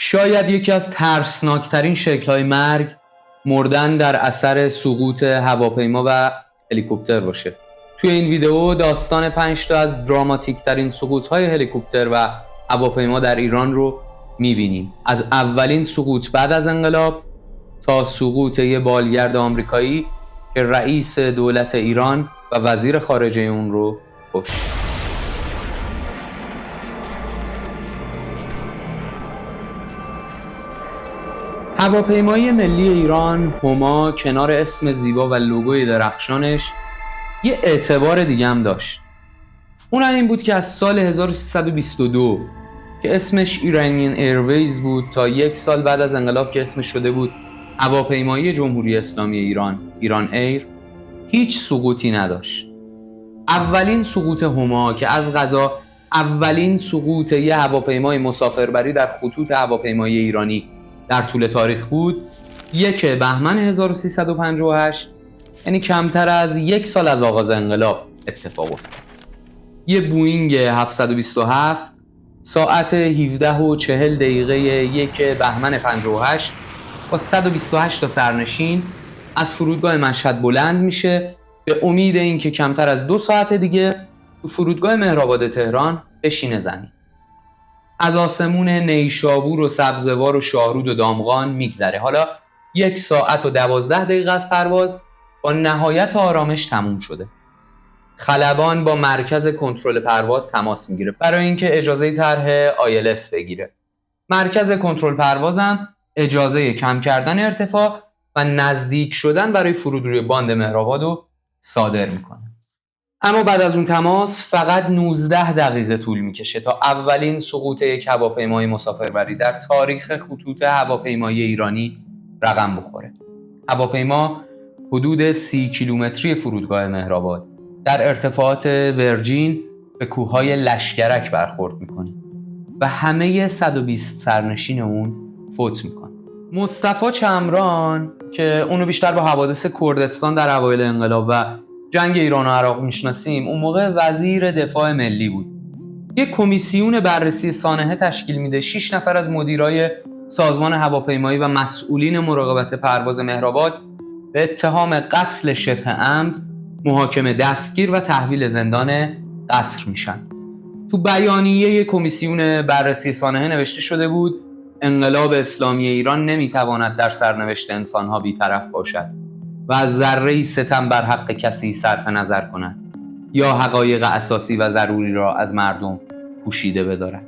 شاید یکی از ترسناکترین شکل‌های مرگ مردن در اثر سقوط هواپیما و هلیکوپتر باشه. توی این ویدیو داستان 5 تا از دراماتیک‌ترین سقوط‌های هلیکوپتر و هواپیما در ایران رو می‌بینیم. از اولین سقوط بعد از انقلاب تا سقوط یه بالگرد آمریکایی که رئیس دولت ایران و وزیر خارجه اون رو کشت. هواپیمای ملی ایران هما کنار اسم زیبا و لوگوی درخشانش یه اعتبار دیگه هم داشت. اون این بود که از سال 1322 که اسمش ایرانیان ایرویز بود تا 1 سال بعد از انقلاب که اسمش شده بود هواپیمایی جمهوری اسلامی ایران ایر، هیچ سقوطی نداشت. اولین سقوط هما که از قضا اولین سقوط یه هواپیمای مسافربری در خطوط هواپیمایی ایرانی در طول تاریخ بود، 1 بهمن 1358، یعنی کمتر از 1 سال از آغاز انقلاب اتفاق افتاد. یه بوئینگ 727 ساعت 17:40 1 بهمن 58 با 128 تا سرنشین از فرودگاه مشهد بلند میشه به امید اینکه کمتر از 2 ساعت دیگه تو فرودگاه مهرآباد تهران بشینه زمین. از آسمون نیشابور و سبزوار و شاهرود و دامغان میگذره. حالا 1 ساعت و 12 دقیقه از پرواز با نهایت آرامش تموم شده. خلبان با مرکز کنترل پرواز تماس میگیره برای اینکه اجازه طرح ILS بگیره. مرکز کنترل پروازم اجازه کم کردن ارتفاع و نزدیک شدن برای فرود روی باند مهرآباد رو صادر میکنه. اما بعد از اون تماس فقط 19 دقیقه طول میکشه تا اولین سقوط یک هواپیمای مسافربری در تاریخ خطوط هواپیمایی ایرانی رقم بخوره. هواپیما حدود 30 کیلومتری فرودگاه مهرآباد در ارتفاعات ورجین به کوههای لشکرک برخورد میکنه و همه 120 سرنشین اون فوت میکنه. مصطفی چمران که اونو بیشتر با حوادث کردستان در اوایل انقلاب و جنگ ایران و عراق میشناسیم، اون موقع وزیر دفاع ملی بود. یک کمیسیون بررسی سانحه تشکیل میده. 6 نفر از مدیرای سازمان هواپیمایی و مسئولین مراقبت پرواز مهرآباد به اتهام قتل شبه عمد محاکمه، دستگیر و تحویل زندان قصر میشن. تو بیانیه کمیسیون بررسی سانحه نوشته شده بود انقلاب اسلامی ایران نمیتواند در سرنوشت انسانها بی‌طرف باشد و از ذره‌ای ستم بر حق کسی صرف نظر کند یا حقایق اساسی و ضروری را از مردم پوشیده بدارد.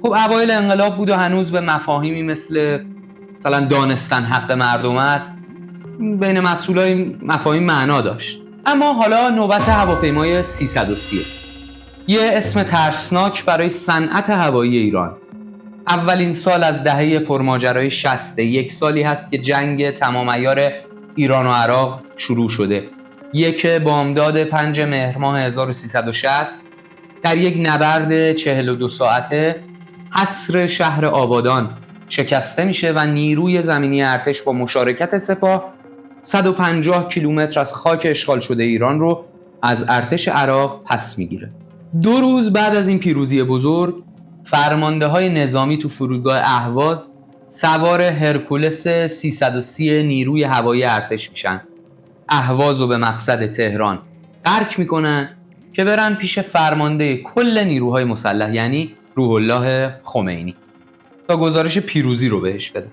خب اوایل انقلاب بود و هنوز به مفاهیمی مثلا دانستن حق مردم است بین مسئولای مفاهیم معنا داشت. اما حالا نوبت هواپیمای 330، یه اسم ترسناک برای صنعت هوایی ایران. اولین سال از دهه پرماجرای 60، 1 سالی هست که جنگ تمام عیار ایران و عراق شروع شده. 1 بامداد 5 مهر ماه 1360 در یک نبرد 42 ساعته حصر شهر آبادان شکسته میشه و نیروی زمینی ارتش با مشارکت سپاه 150 کیلومتر از خاک اشغال شده ایران رو از ارتش عراق پس میگیره. 2 روز بعد از این پیروزی بزرگ، فرمانده‌های نظامی تو فرودگاه اهواز سوار هرکولس 330 نیروی هوایی ارتش میشن. اهواز رو به مقصد تهران غرق میکنن که برن پیش فرمانده کل نیروهای مسلح یعنی روح الله خمینی تا گزارش پیروزی رو بهش بده.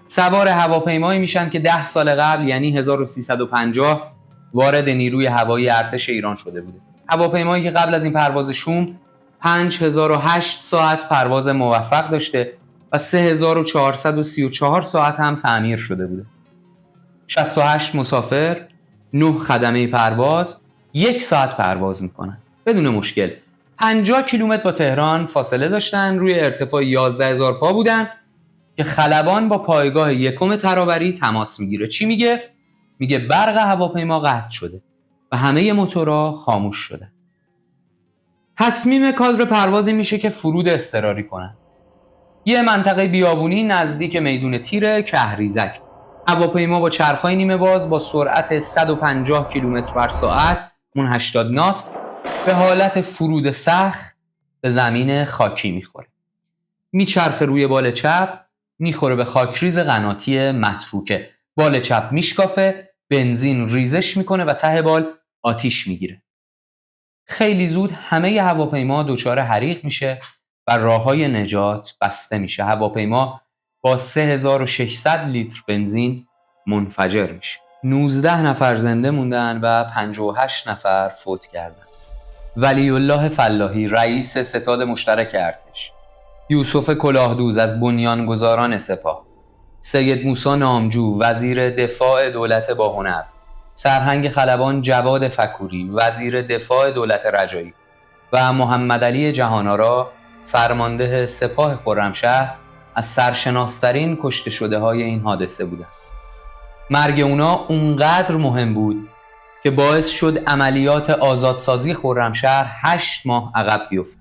سوار هواپیمایی میشن که 10 سال قبل یعنی 1350 وارد نیروی هوایی ارتش ایران شده بوده. هواپیمایی که قبل از این پرواز شوم 5008 ساعت پرواز موفق داشته و 3434 ساعت هم تعمیر شده بوده. 68 مسافر، 9 خدمه پرواز، 1 ساعت پرواز میکنن بدون مشکل. 50 کیلومتر با تهران فاصله داشتن، روی ارتفاع 11000 پا بودن که خلبان با پایگاه 1 ترابری تماس میگیره. چی میگه؟ میگه برق هواپیما قطع شده و همه موتورها خاموش شده. تصمیم کادر پروازی میشه که فرود اضطراری کنن. یه منطقه بیابونی نزدیک میدون تیر کهریزک. هواپیما با چرخهای نیمه باز با سرعت 150 کیلومتر بر ساعت اون 80 نات به حالت فرود سخت به زمین خاکی میخوره. میچرخه روی بال چپ، میخوره به خاکریز قناتی متروکه. بال چپ میشکافه، بنزین ریزش میکنه و ته بال آتیش میگیره. خیلی زود همه هواپیما دچار حریق میشه و راههای نجات بسته میشه. هواپیما با 3600 لیتر بنزین منفجر میشه. 19 نفر زنده موندن و 58 نفر فوت کردن. ولی الله فلاحی رئیس ستاد مشترک ارتش، یوسف کلاهدوز از بنیانگذاران سپاه، سید موسی نامجو وزیر دفاع دولت باهنر، سرهنگ خلبان جواد فکوری وزیر دفاع دولت رجایی و محمد علی جهان‌آرا فرمانده سپاه خرمشهر از سرشناسترین کشته شده های این حادثه بودند. مرگ اونا اونقدر مهم بود که باعث شد عملیات آزادسازی خرمشهر 8 ماه عقب بیفته.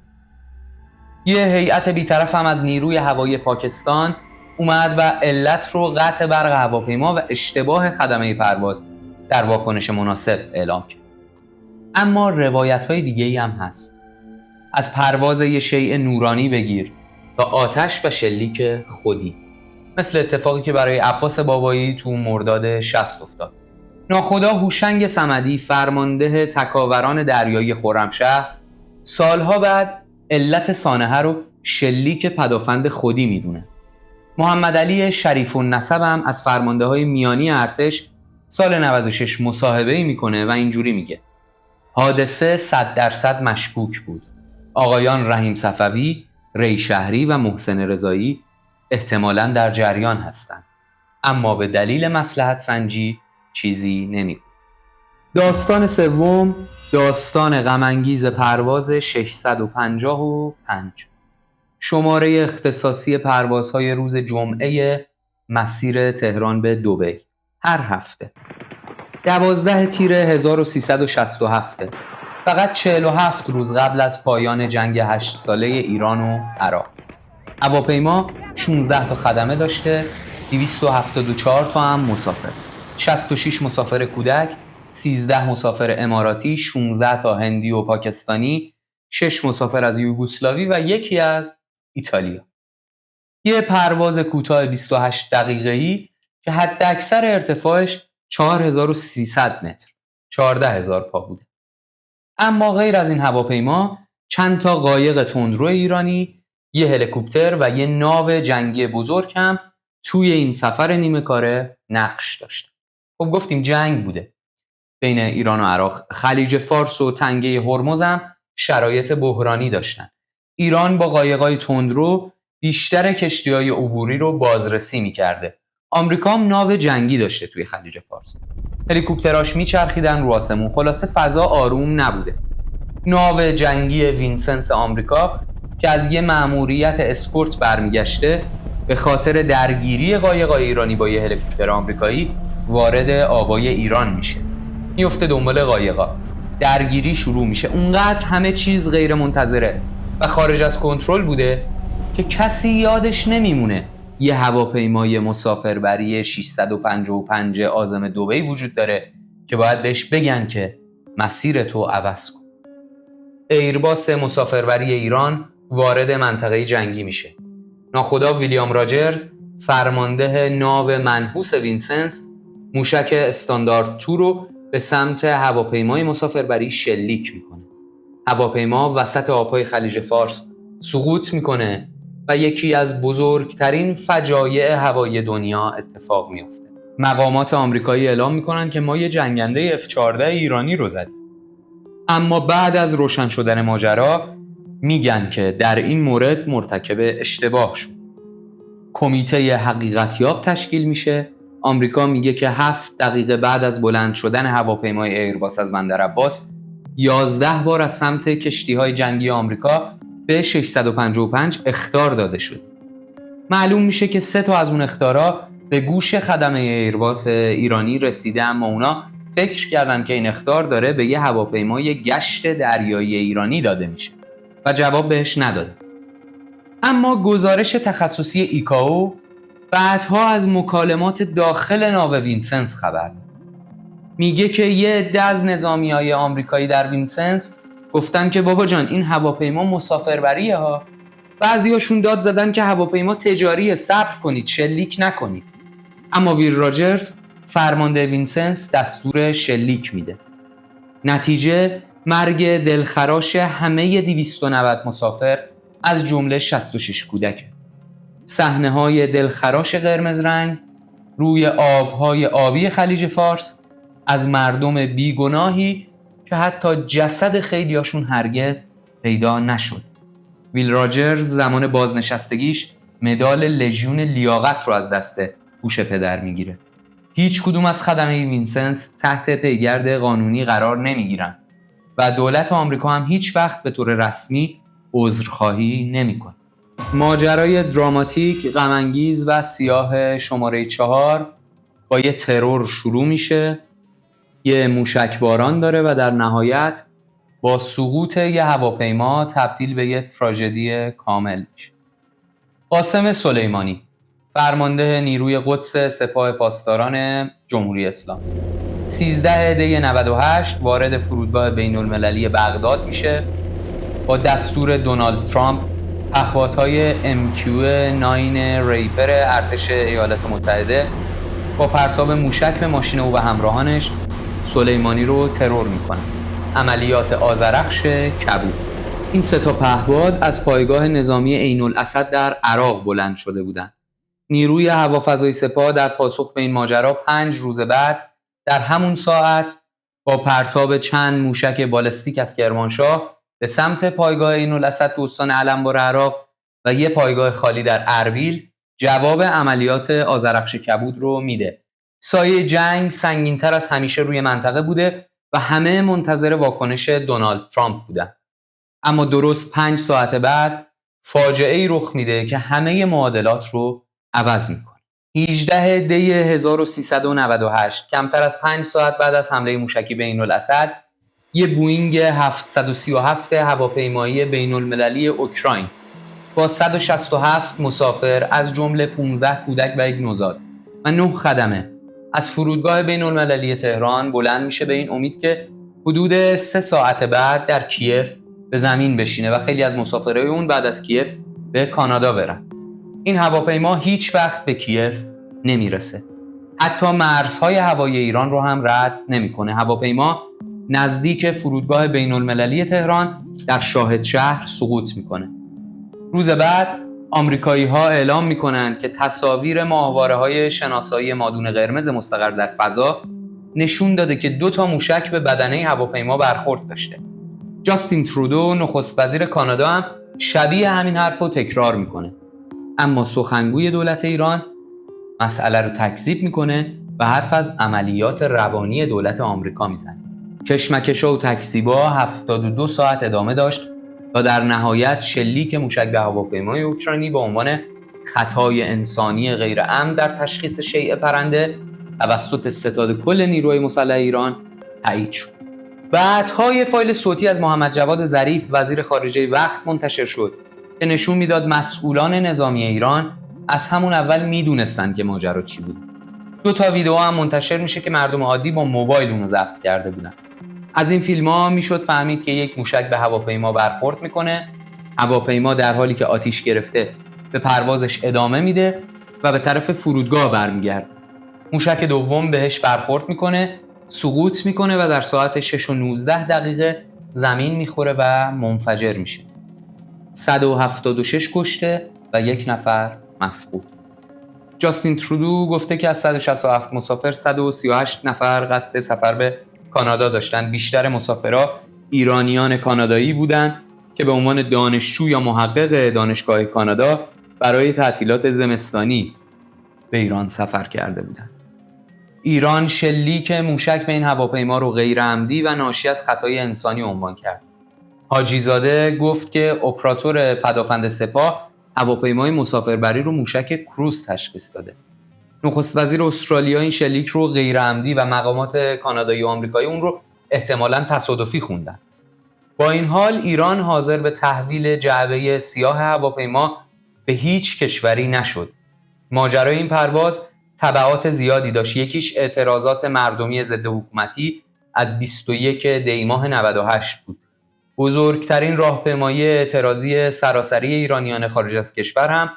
یه هیئت بیطرف هم از نیروی هوایی پاکستان اومد و علت رو قطع برق هواپیما و اشتباه خدمه پرواز در واکنش مناسب اعلام کرد. اما روایت‌های دیگه‌ای هم هست. از پرواز یه شیء نورانی بگیر تا آتش و شلیک خودی، مثل اتفاقی که برای عباس بابایی تو مرداد 60 افتاد. ناخدا هوشنگ صمدی فرمانده تکاوران دریایی خرمشهر سالها بعد علت سانحه رو شلیک پدافند خودی میدونه. محمد علی شریف النسب هم از فرمانده های میانی ارتش سال 96 مصاحبه‌ای میکنه و اینجوری میگه: حادثه 100% مشکوک بود. آقایان رحیم صفوی، ری شهری و محسن رضایی احتمالاً در جریان هستند، اما به دلیل مصلحت سنجی چیزی نمیگه. داستان سوم، داستان غم‌انگیز پرواز 655، شماره اختصاصی پروازهای روز جمعه مسیر تهران به دبی هر هفته. 12 تیر 1367، فقط 47 روز قبل از پایان جنگ 8 ساله ایران و عراق. هواپیما 16 تا خدمه داشته، 274 تا هم مسافر، 66 مسافر کودک، 13 مسافر اماراتی، 16 تا هندی و پاکستانی، 6 مسافر از یوگسلاوی و یکی از ایتالیا. یه پرواز کوتاه 28 دقیقه‌ای که حداکثر ارتفاعش 4300 متر، 14000 پا بوده. اما غیر از این هواپیما، چند تا قایق تندرو ایرانی، یه هلیکوپتر و یه ناو جنگی بزرگ هم توی این سفر نیمه کاره نقش داشت. خب گفتیم جنگ بوده بین ایران و عراق. خلیج فارس و تنگه هرمز هم شرایط بحرانی داشتن. ایران با قایقای تندرو بیشتر کشتی‌های عبوری رو بازرسی می‌کرده. آمریکا هم ناو جنگی داشته توی خلیج فارس. هلیکوپتراش میچرخیدن رو آسمون. خلاصه فضا آروم نبوده. ناو جنگی وینسنس آمریکا که از یه مأموریت اسکورت برمیگشته، به خاطر درگیری قایقای ایرانی با یه هلیکوپتر آمریکایی وارد آبای ایران میشه. میفته دنبال قایقا. درگیری شروع میشه. اونقدر همه چیز غیر منتظره و خارج از کنترل بوده که کسی یادش نمیمونه یه هواپیمای مسافربری 655 عازم دبی وجود داره که باید بهش بگن که مسیرتو عوض کن. ایرباس مسافربری ایران وارد منطقه جنگی میشه. ناخدا ویلیام راجرز فرمانده ناو منحوس وینسنس موشک استاندارد 2 رو به سمت هواپیمای مسافربری شلیک میکنه. هواپیما وسط آبهای خلیج فارس سقوط میکنه و یکی از بزرگترین فجایع هوایی دنیا اتفاق میفته. مقامات آمریکایی اعلام میکنن که ما یه جنگنده F-14 ایرانی رو زدیم. اما بعد از روشن شدن ماجرا میگن که در این مورد مرتکب اشتباه شد. کمیته حقیقتیاب تشکیل میشه. آمریکا میگه که 7 دقیقه بعد از بلند شدن هواپیمای ایرباس از بندر عباس 11 بار از سمت کشتی‌های جنگی آمریکا به 655 اخطار داده شد. معلوم میشه که 3 تا از اون اخطارا به گوش خدمه ایرباس ایرانی رسیده، اما اونا فکر کردن که این اخطار داره به یه هواپیمای گشت دریایی ایرانی داده میشه و جواب بهش نداده. اما گزارش تخصصی ایکائو بعدها از مکالمات داخل ناو وینسنس خبر میگه که یه عده از نظامیای آمریکایی در وینسنس گفتن که بابا جان این هواپیما مسافربریه ها، بعضیاشون داد زدن که هواپیما تجاریه، صبر کنید، شلیک نکنید. اما ویل راجرز، فرمانده وینسنس، دستور شلیک میده. نتیجه مرگ دلخراش همه 290 مسافر از جمله 66 کودک. صحنه‌های دلخراش قرمز رنگ روی آب‌های آبی خلیج فارس از مردم بیگناهی که حتی جسد خیلیاشون هرگز پیدا نشد. ویل راجرز زمان بازنشستگیش مدال لژیون لیاقت رو از دست هوش پدر میگیره. هیچ کدوم از خدمه وینسنس تحت پیگرد قانونی قرار نمیگیرن و دولت آمریکا هم هیچ وقت به طور رسمی عذرخواهی نمیکنه. ماجرای دراماتیک، غم‌انگیز و سیاه شماره 4 با یه ترور شروع میشه، یه موشک باران داره و در نهایت با سقوط یه هواپیما تبدیل به یه تراژدی کامل میشه. قاسم سلیمانی، فرمانده نیروی قدس سپاه پاسداران جمهوری اسلامی، 13 دی 98 وارد فرودگاه بین‌المللی بغداد میشه. با دستور دونالد ترامپ پهپادهای MQ-9 ریپر ارتش ایالات متحده با پرتاب موشک به ماشین او و همراهانش سلیمانی رو ترور میکنن. عملیات آذرخش کبود. این سه تا پهپاد از پایگاه نظامی عین الاسد در عراق بلند شده بودند. نیروی هوافضای سپاه در پاسخ به این ماجرا 5 روز بعد در همون ساعت با پرتاب چند موشک بالستیک از کرمانشاه به سمت پایگاه عین الاسد تو استان علمبار عراق و یه پایگاه خالی در اربیل جواب عملیات آذرخش کبود رو میده. سایه جنگ سنگین‌تر از همیشه روی منطقه بوده و همه منتظر واکنش دونالد ترامپ بودن. اما درست 5 ساعت بعد فاجعه‌ای رخ میده که همه معادلات رو عوض میکنه. 18 دی 1398 کمتر از 5 ساعت بعد از حمله موشکی به عین الاسد، یه بوئینگ 737 هواپیمایی بین‌المللی اوکراین با 167 مسافر از جمله 15 کودک و یک نوزاد و 9 خدمه از فرودگاه بین‌المللی تهران بلند میشه به این امید که حدود 3 ساعت بعد در کیف به زمین بشینه و خیلی از مسافرای اون بعد از کیف به کانادا برن. این هواپیما هیچ وقت به کیف نمیرسه. حتی مرزهای هوایی ایران رو هم رد نمیکنه. هواپیما نزدیک فرودگاه بین‌المللی تهران در شاهد شهر سقوط میکنه. روز بعد آمریکایی‌ها اعلام میکنن که تصاویر ماهواره‌های شناسایی مادون قرمز مستقر در فضا نشون داده که 2 تا موشک به بدنه هواپیما برخورد داشته. جاستین ترودو، نخست وزیر کانادا، هم شبیه همین حرف رو تکرار میکنه. اما سخنگوی دولت ایران مسئله رو تکذیب میکنه و حرف از عملیات روانی دولت آمریکا میزنه. کشمکش‌ها و تکذیب‌ها 72 ساعت ادامه داشت تا در نهایت شلیک موشک به هواپیمای اوکراینی به عنوان خطای انسانی غیر عمد در تشخیص شیء پرنده توسط ستاد کل نیروی مسلح ایران تایید شد. بعدها یه فایل صوتی از محمد جواد ظریف وزیر خارجه وقت منتشر شد که نشون میداد مسئولان نظامی ایران از همون اول میدونستن که ماجرا چی بود. 2 تا ویدیو هم منتشر میشه که مردم عادی با موبایل اونو ضبط کرده بودن. از این فیلم‌ها میشد فهمید که یک موشک به هواپیما برخورد میکنه. هواپیما در حالی که آتش گرفته به پروازش ادامه میده و به طرف فرودگاه برمیگرده. موشک دوم بهش برخورد میکنه، سقوط میکنه و در ساعت 6 و 19 دقیقه زمین میخوره و منفجر میشه. 176 کشته و 1 نفر مفقود. جاستین ترودو گفته که از 167 مسافر 138 نفر قصد سفر به کانادا داشتن. بیشتر مسافرها ایرانیان کانادایی بودند که به عنوان دانشجو یا محقق دانشگاه کانادا برای تعطیلات زمستانی به ایران سفر کرده بودند. ایران شلیک موشک به این هواپیما رو غیر عمدی و ناشی از خطای انسانی عنوان کرد. حاجی زاده گفت که اپراتور پدافند سپاه هواپیمای مسافربری رو موشک کروز تشخیص داده. نخست وزیر استرالیا این شلیک رو غیر عمدی و مقامات کانادایی و آمریکایی اون رو احتمالاً تصادفی خوندن. با این حال ایران حاضر به تحویل جعبه سیاه هواپیما به هیچ کشوری نشد. ماجرای این پرواز تبعات زیادی داشت. یکیش اعتراضات مردمی ضد حکومتی از 21 دی ماه 98 بود. بزرگترین راهپیمایی اعتراضی سراسری ایرانیان خارج از کشور هم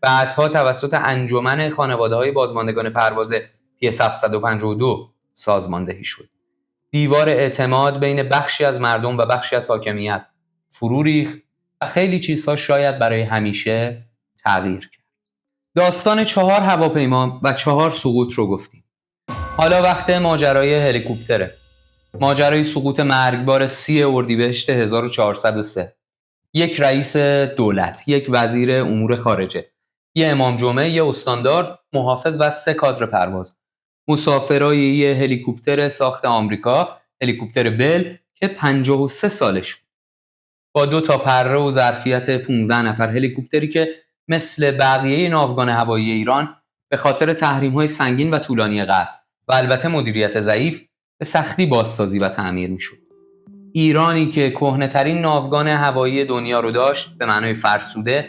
بعدها توسط انجمن خانواده‌های بازماندگان پرواز PS752 سازماندهی شد. دیوار اعتماد بین بخشی از مردم و بخشی از حاکمیت فرو ریخت و خیلی چیزها شاید برای همیشه تغییر کرد. داستان 4 هواپیما و 4 سقوط رو گفتیم. حالا وقت ماجرای هلیکوپتره. ماجرای سقوط مرگبار 30 اردیبهشت 1403. یک رئیس دولت، یک وزیر امور خارجه، یه امام جمعه، یه استاندار، محافظ و 3 کادر پرواز. مسافرای یه هلیکوپتر ساخت آمریکا، هلیکوپتر بل که 53 سالش بود. با 2 تا پره و ظرفیت 15 نفر، هلیکوپتری که مثل بقیه ناوگان هوایی ایران به خاطر تحریم‌های سنگین و طولانی غرب و البته مدیریت ضعیف به سختی بازسازی و تعمیر می‌شد. ایرانی که کهنه‌ترین ناوگان هوایی دنیا رو داشت به معنای فرسوده،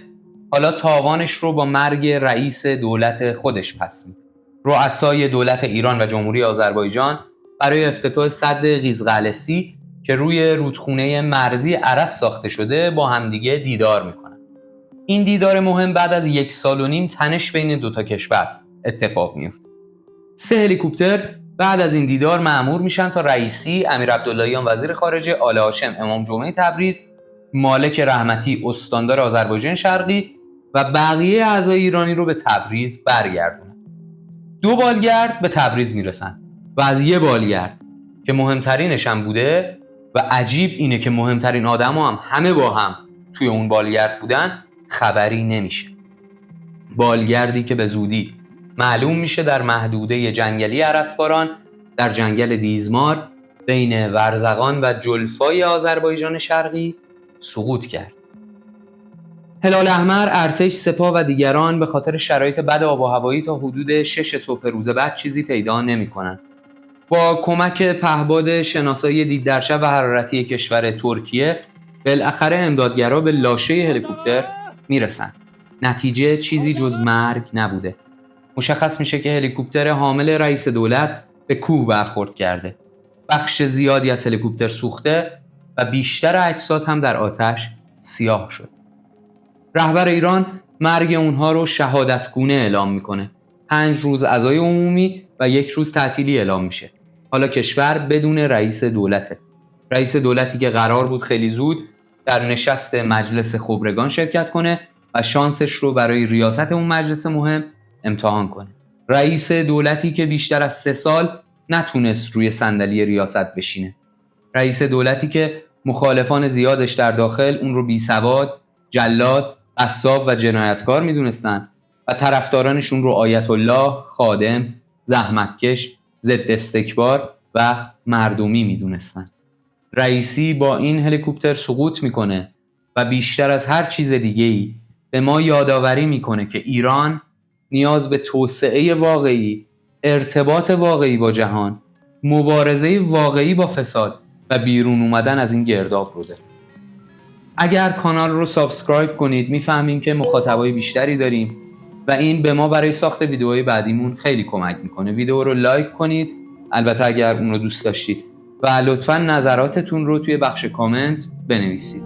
حالا تاوانش رو با مرگ رئیس دولت خودش پس می‌ده. رؤسای دولت ایران و جمهوری آذربایجان برای افتتاح سد قیزقلسی که روی رودخونه مرزی ارس ساخته شده با همدیگه دیدار میکنن. این دیدار مهم بعد از 1.5 سال تنش بین 2 تا کشور اتفاق میفته. 3 هلیکوپتر بعد از این دیدار مأمور میشن تا رئیسی، امیر عبداللهیان وزیر خارجه، آل هاشم امام جمعه تبریز، مالک رحمتی استاندار آذربایجان شرقی و بقیه اعضای ایرانی رو به تبریز برگردونن. 2 بالگرد به تبریز میرسن و از یه بالگرد که مهمترینش هم بوده و عجیب اینه که مهمترین آدما هم همه با هم توی اون بالگرد بودن خبری نمیشه. بالگردی که به زودی معلوم میشه در محدوده جنگلی ارسباران در جنگل دیزمار بین ورزقان و جلفای آذربایجان شرقی سقوط کرد. هلال احمر، ارتش، سپاه و دیگران به خاطر شرایط بد آب و هوایی تا حدود 6 صبح روز بعد چیزی پیدا نمی‌کنند. با کمک پهپاد شناسایی دیددرشب و حرارتی کشور ترکیه بالاخره امدادگرا به لاشه هلیکوپتر میرسند. نتیجه چیزی جز مرگ نبوده. مشخص میشه که هلیکوپتر حامل رئیس دولت به کوه برخورد کرده. بخش زیادی از هلیکوپتر سوخته و بیشتر اجساد هم در آتش سیاه شد. رهبر ایران مرگ اونها رو شهادتگونه اعلام میکنه. 5 روز عزای عمومی و 1 روز تعطیلی اعلام میشه. حالا کشور بدون رئیس دولته. رئیس دولتی که قرار بود خیلی زود در نشست مجلس خبرگان شرکت کنه و شانسش رو برای ریاست اون مجلس مهم امتحان کنه. رئیس دولتی که بیشتر از 3 سال نتونست روی صندلی ریاست بشینه. رئیس دولتی که مخالفان زیادش در داخل اون رو بیسواد، جلاد، قصاب و جنایتکار میدونستن و طرفدارانشون رو آیت الله، خادم، زحمتکش، ضد استکبار و مردمی میدونستن. رئیسی با این هلیکوپتر سقوط میکنه و بیشتر از هر چیز دیگه‌ای به ما یادآوری میکنه که ایران نیاز به توسعه واقعی، ارتباط واقعی با جهان، مبارزه واقعی با فساد و بیرون اومدن از این گرداب رو داره. اگر کانال رو سابسکرایب کنید میفهمیم که مخاطبای بیشتری داریم و این به ما برای ساخت ویدیوهای بعدیمون خیلی کمک میکنه. ویدیو رو لایک کنید، البته اگر اون رو دوست داشتید، و لطفاً نظراتتون رو توی بخش کامنت بنویسید.